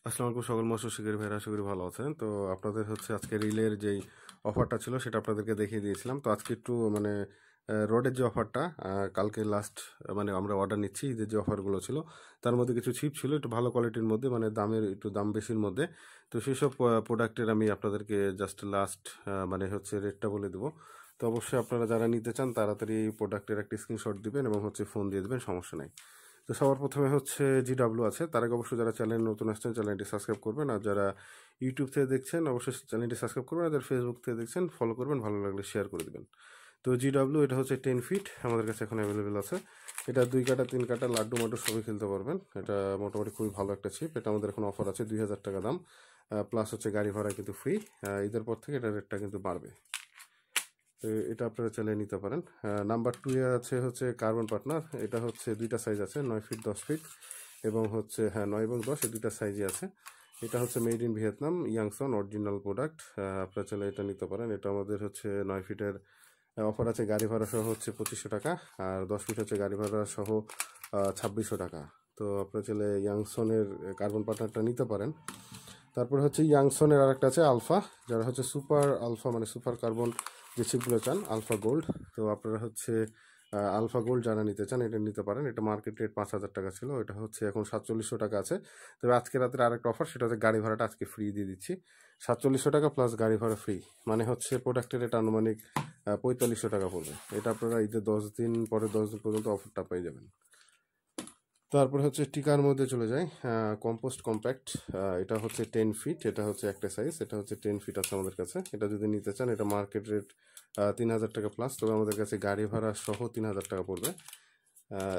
আসসালামু আলাইকুম সকল মৎস্য শিকারী ভাইরা, আশা করি ভালো আছেন। তো আপনাদের হচ্ছে আজকে রিলের যেই অফারটা ছিল সেটা আপনাদেরকে দেখিয়ে দিয়েছিলাম। তো আজকে একটু মানে রডের যে অফারটা কালকে লাস্ট মানে আমরা অর্ডার নিচ্ছি, ঈদের যে অফারগুলো ছিল তার মধ্যে কিছু ছিপ ছিল একটু ভালো কোয়ালিটির মধ্যে, মানে দামের একটু দাম বেশির মধ্যে। তো সেই সব প্রোডাক্টের আমি আপনাদেরকে জাস্ট লাস্ট মানে হচ্ছে রেটটা বলে দেবো। তো অবশ্যই আপনারা যারা নিতে চান তাড়াতাড়ি এই প্রোডাক্টের একটা স্ক্রিনশট দিবেন এবং হচ্ছে ফোন দিয়ে দেবেন, সমস্যা নাই। তো সবার প্রথমে হচ্ছে জিডাব্লিউ আছে। তার আগে অবশ্যই যারা চ্যানেল নতুন আসছেন চ্যানেলটি সাবস্ক্রাইব করবেন, আর যারা ইউটিউব থেকে দেখছেন অবশ্যই চ্যানেলটি সাবস্ক্রাইব করবেন, আর যারা ফেসবুক থেকে দেখছেন ফলো করবেন, ভালো লাগলে শেয়ার করে দেবেন। তো জিডাব্লিউ এটা হচ্ছে 10 ফিট আমাদের কাছে এখন অ্যাভেলেবেল আছে। এটা 2 কাটা 3 কাটা লাড্ডু মাড্ডু সবই খেলতে পারবেন। এটা মোটামুটি খুবই ভালো একটা ছিপ। এটা আমাদের এখন অফার আছে 2000 টাকা দাম, প্লাস হচ্ছে গাড়ি ভাড়া কিন্তু ফ্রি। ঈদের পর থেকে এটা রেটটা কিন্তু বাড়বে। তো এটা আপনারা চালিয়ে নিতে পারেন। নাম্বার 2 এ আছে হচ্ছে কার্বন পার্টনার। এটা হচ্ছে দুইটা সাইজ আছে, 9 ফিট 10 ফিট এবং হচ্ছে 9 এবং 10 এই দুইটা সাইজই আছে। এটা হচ্ছে মেড ইন ভিয়েতনাম, ইয়াংসন অরিজিনাল প্রোডাক্ট। আপনারা চাইলে এটা নিতে পারেন। এটা আমাদের হচ্ছে 9 ফিটের অফার আছে গাড়ি ভাড়া সহ হচ্ছে 2500 টাকা, আর 10 ফিট হচ্ছে গাড়ি ভাড়া সহ 2600 টাকা। তো আপনারা চাইলে ইয়াংসনের কার্বন পার্টনারটা নিতে পারেন। তারপরে হচ্ছে ইয়াংসনের আরেকটা আছে আলফা, যারা হচ্ছে সুপার আলফা মানে সুপার কার্বন যে চিপগুলো চান, আলফা গোল্ড। তো আপনারা হচ্ছে আলফা গোল্ড যারা নিতে চান এটা নিতে পারেন। এটা মার্কেট রেট 5000 টাকা ছিল, এটা হচ্ছে এখন 4700 টাকা আছে। তবে আজকে রাতের আরেকটা অফার, সেটা হচ্ছে গাড়ি ভাড়াটা আজকে ফ্রি দিয়ে দিচ্ছি। 4700 টাকা প্লাস গাড়ি ভাড়া ফ্রি, মানে হচ্ছে প্রোডাক্টের এটা আনুমানিক 4500 টাকা পড়বে। এটা আপনারা ঈদের 10 দিন পরে 10 দিন পর্যন্ত অফারটা পেয়ে যাবেন। তারপরে হচ্ছে টিকার মধ্যে চলে যায় কম্পোস্ট কম্প্যাক্ট। এটা হচ্ছে 10 ফিট, এটা হচ্ছে একটা সাইজ, এটা হচ্ছে 10 ফিট আছে আমাদের কাছে। এটা যদি নিতে চান এটা মার্কেট রেট 3000 টাকা প্লাস, তবে আমাদের কাছে গাড়ি ভাড়া সহ 3000 টাকা পড়বে।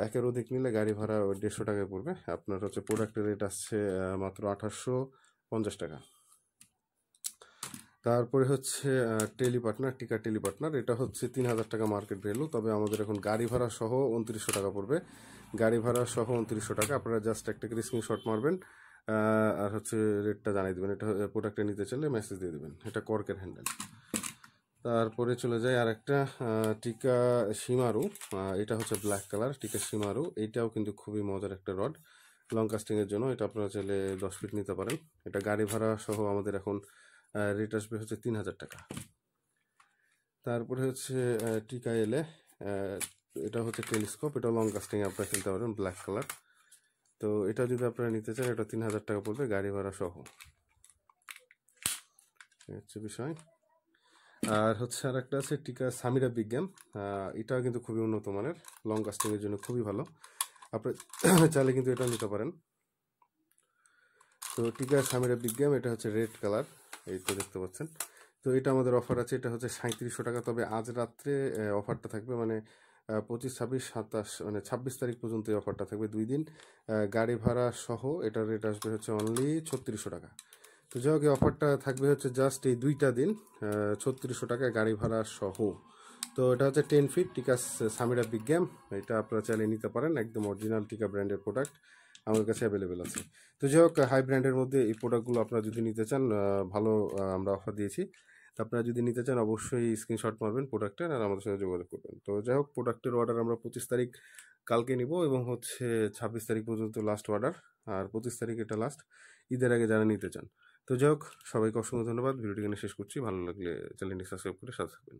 একের অধিক নিলে গাড়ি ভাড়া 150 টাকায় পড়বে। আপনার হচ্ছে প্রোডাক্টের রেট আসছে মাত্র 2850 টাকা। তারপরে হচ্ছে টেলি পার্টনার, টিকা টেলি পার্টনার। এটা হচ্ছে 3000 টাকা মার্কেট ভ্যালু, তবে আমাদের এখন গাড়ি ভাড়া সহ 2900 টাকা পড়বে। গাড়ি ভাড়া সহ 2900 টাকা। আপনারা জাস্ট একটা করে স্ক্রিনশট মারবেন আর হচ্ছে রেটটা জানিয়ে দেবেন। এটা প্রোডাক্টটা নিতে চাইলে মেসেজ দিয়ে দেবেন। এটা কর্কের হ্যান্ডেল। তারপরে চলে যায় আরেকটা টিকা শিমারু। এটা হচ্ছে ব্ল্যাক কালার টিকা শিমারু। এইটাও কিন্তু খুবই মজার একটা রড লং কাস্টিংয়ের জন্য। এটা আপনারা চাইলে 10 ফিট নিতে পারেন। এটা গাড়ি ভাড়া সহ আমাদের এখন রেট আসবে হচ্ছে 3000 টাকা। তারপরে হচ্ছে টিকা এলে, এটা হচ্ছে টেলিস্কোপ। এটা লং কাস্টিংয়ে আপনারা কিনতে পারেন, ব্ল্যাক কালার। তো এটা যদি আপনারা নিতে চান এটা 3000 টাকা পড়বে গাড়ি ভাড়া সহ, হচ্ছে বিষয়। আর হচ্ছে আর একটা আছে টিকা সামিরা বিজ্ঞান। এটা কিন্তু খুবই উন্নত মানের, লং কাস্টিংয়ের জন্য খুবই ভালো। আপনি চাইলে কিন্তু এটা নিতে পারেন। তো টিকা সামিরা বিজ্ঞান, এটা হচ্ছে রেড কালার, এই তো দেখতে পাচ্ছেন। তো এটা আমাদের অফার আছে, এটা হচ্ছে 3700 টাকা। তবে আজ রাত্রে অফারটা থাকবে, মানে 25, 26, 27 মানে 26 তারিখ পর্যন্ত এই অফারটা থাকবে 2 দিন। গাড়ি ভাড়া সহ এটার রেট আসবে হচ্ছে অনলি 3600 টাকা। তো যাই হোক, এই অফারটা থাকবে হচ্ছে জাস্ট এই 2টা দিন, 3600 টাকায় গাড়ি ভাড়া সহ। তো এটা হচ্ছে 10 ফিট টিকা সামিরা বিগ গেম। এটা আপনারা চাইলে নিতে পারেন, একদম অরিজিনাল টিকা ব্র্যান্ডের প্রোডাক্ট আমাদের কাছে অ্যাভেলেবেল আছে। তো যাই হোক, হাই ব্র্যান্ডের মধ্যে এই প্রোডাক্টগুলো আপনারা যদি নিতে চান ভালো আমরা অফার দিয়েছি। তো আপনারা যদি নিতে চান অবশ্যই স্ক্রিনশট মারবেন প্রোডাক্টের আর আমাদের সাথে যোগাযোগ করবেন। তো যাই হোক, প্রোডাক্টের অর্ডার আমরা 25 তারিখ কালকে নিব এবং হচ্ছে 26 তারিখ পর্যন্ত লাস্ট অর্ডার, আর 25 তারিখ এটা লাস্ট, ঈদের আগে যারা নিতে চান। তো যাই হোক, সবাইকে অসংখ্য ধন্যবাদ। ভিডিওটি এখানে শেষ করছি। ভালো লাগলে চ্যানেলটি সাবস্ক্রাইব করে সাথে থাকবেন।